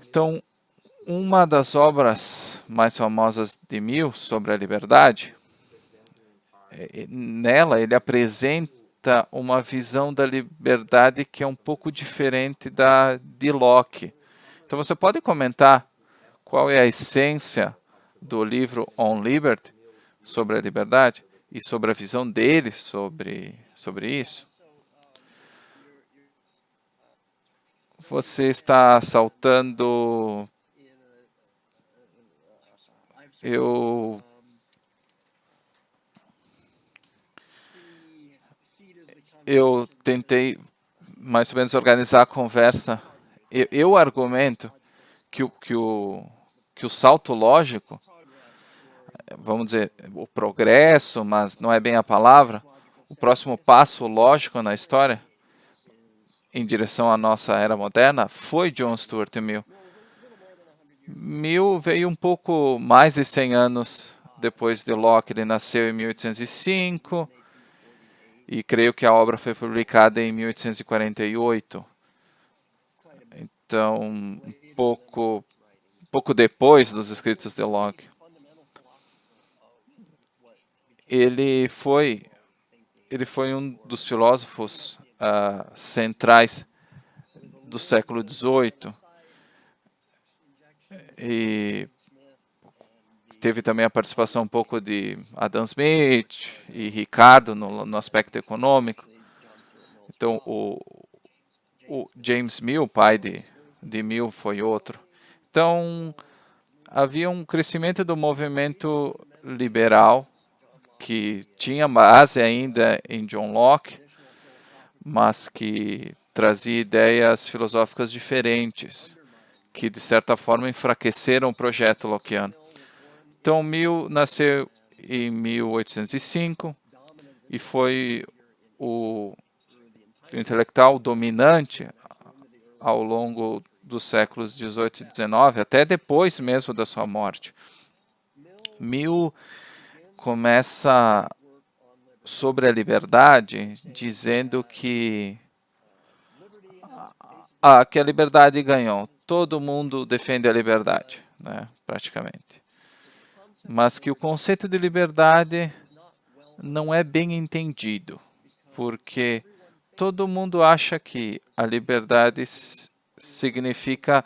Então, uma das obras mais famosas de Mill sobre a liberdade, nela ele apresenta uma visão da liberdade que é um pouco diferente da de Locke. Então você pode comentar qual é a essência do livro On Liberty, sobre a liberdade, e sobre a visão dele sobre isso? Você está saltando. Eu tentei mais ou menos organizar a conversa. Eu argumento que o salto lógico, vamos dizer, o progresso, mas não é bem a palavra, o próximo passo lógico na história, em direção à nossa era moderna, foi John Stuart Mill. Mill veio um pouco mais de 100 anos depois de Locke. Ele nasceu em 1805 e creio que a obra foi publicada em 1848. Então, um pouco depois dos escritos de Locke. Ele foi um dos filósofos centrais do século XVIII e teve também a participação um pouco de Adam Smith e Ricardo no aspecto econômico. Então, o James Mill, pai de Mill, foi outro. Então, havia um crescimento do movimento liberal que tinha base ainda em John Locke, mas que trazia ideias filosóficas diferentes, que de certa forma enfraqueceram o projeto lockeano. Então, Mill nasceu em 1805 e foi o intelectual dominante ao longo dos séculos 18 e 19, até depois mesmo da sua morte. Mill começa sobre a liberdade dizendo que a liberdade ganhou. Todo mundo defende a liberdade, né, praticamente. Mas que o conceito de liberdade não é bem entendido, porque todo mundo acha que a liberdade significa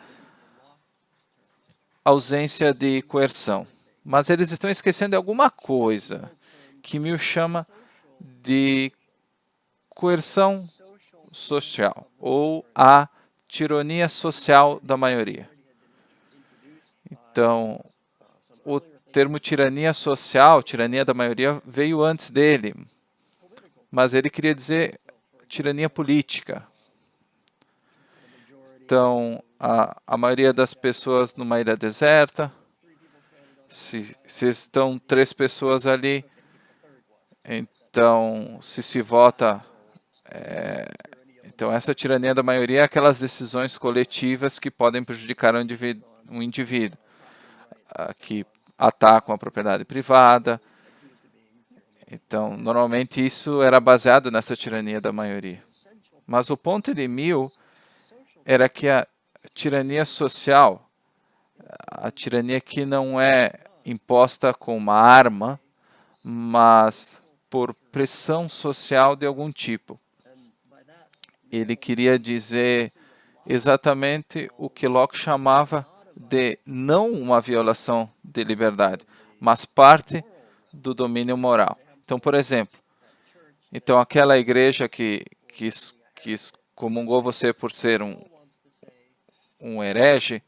ausência de coerção. Mas eles estão esquecendo de alguma coisa que Mill chama de coerção social, ou a tirania social da maioria. Então, o termo tirania social, tirania da maioria, veio antes dele, mas ele queria dizer tirania política. Então, a maioria das pessoas numa ilha deserta, se estão 3 pessoas ali, então se vota. Então, essa tirania da maioria é aquelas decisões coletivas que podem prejudicar um indivíduo, que atacam a propriedade privada. Então, normalmente isso era baseado nessa tirania da maioria. Mas o ponto de Mill era que a tirania social, a tirania que não é imposta com uma arma, mas por pressão social de algum tipo. Ele queria dizer exatamente o que Locke chamava de não uma violação de liberdade, mas parte do domínio moral. Então, por exemplo, aquela igreja que excomungou você por ser um herege,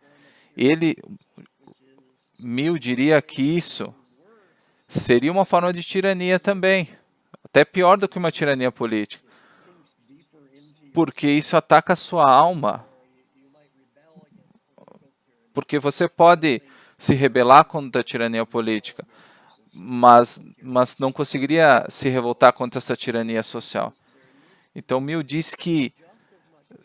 Mill diria que isso seria uma forma de tirania também, até pior do que uma tirania política, porque isso ataca a sua alma. Porque você pode se rebelar contra a tirania política, mas não conseguiria se revoltar contra essa tirania social. Então, Mill diz que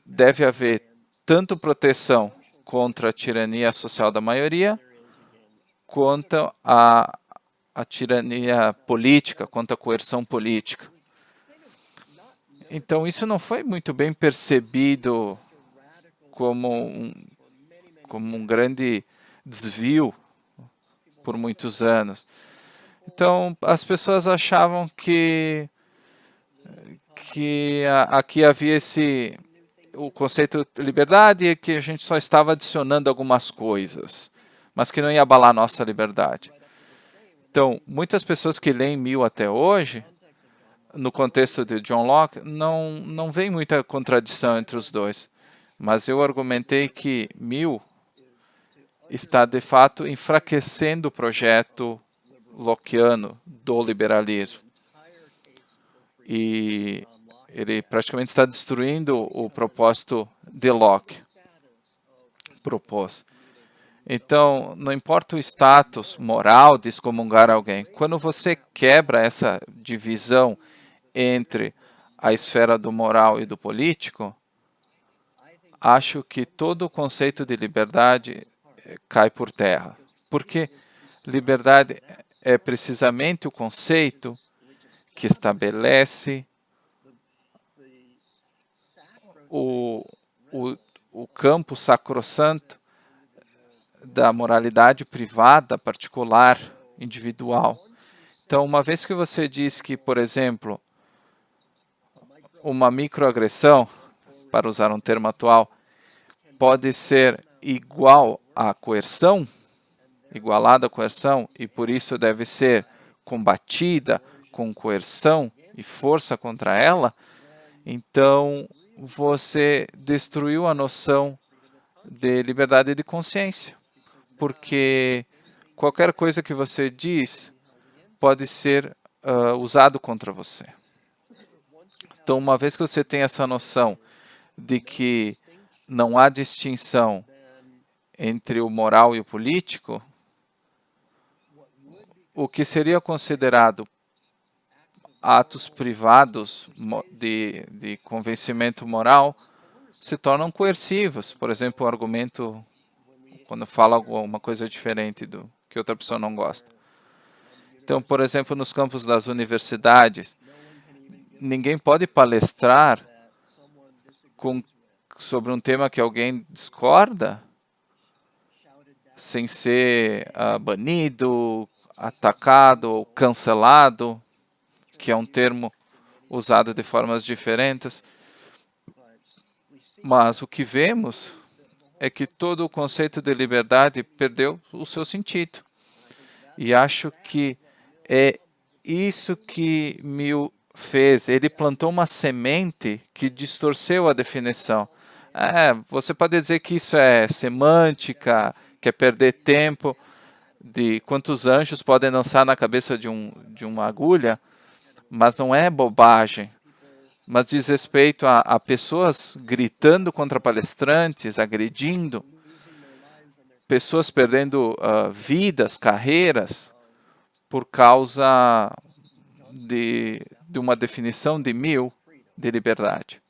deve haver tanto proteção contra a tirania social da maioria, quanto a tirania política, quanto a coerção política. Então, isso não foi muito bem percebido como como um grande desvio por muitos anos. Então, as pessoas achavam que aqui havia o conceito de liberdade e que a gente só estava adicionando algumas coisas, mas que não ia abalar a nossa liberdade. Então, muitas pessoas que leem Mill até hoje, no contexto de John Locke, não vem muita contradição entre os dois. Mas eu argumentei que Mill está, de fato, enfraquecendo o projeto lockeano do liberalismo. E ele praticamente está destruindo o propósito de Locke propôs. Então, não importa o status moral de excomungar alguém, quando você quebra essa divisão entre a esfera do moral e do político, acho que todo o conceito de liberdade cai por terra. Porque liberdade é precisamente o conceito que estabelece o campo sacrossanto da moralidade privada, particular, individual. Então, uma vez que você diz que, por exemplo, uma microagressão, para usar um termo atual, pode ser igual à coerção, igualada à coerção, e por isso deve ser combatida com coerção e força contra ela, então você destruiu a noção de liberdade de consciência. Porque qualquer coisa que você diz pode ser usado contra você. Então, uma vez que você tem essa noção de que não há distinção entre o moral e o político, o que seria considerado atos privados de convencimento moral se tornam coercivos. Por exemplo, o argumento quando fala alguma coisa diferente do que outra pessoa não gosta. Então, por exemplo, nos campos das universidades, ninguém pode palestrar sobre um tema que alguém discorda sem ser banido, atacado ou cancelado, que é um termo usado de formas diferentes. Mas o que vemos é que todo o conceito de liberdade perdeu o seu sentido. E acho que é isso que Mill fez. Ele plantou uma semente que distorceu a definição. Você pode dizer que isso é semântica, que é perder tempo, de quantos anjos podem dançar na cabeça de uma agulha, mas não é bobagem. Mas diz respeito a pessoas gritando contra palestrantes, agredindo, pessoas perdendo vidas, carreiras, por causa de uma definição de Mill de liberdade.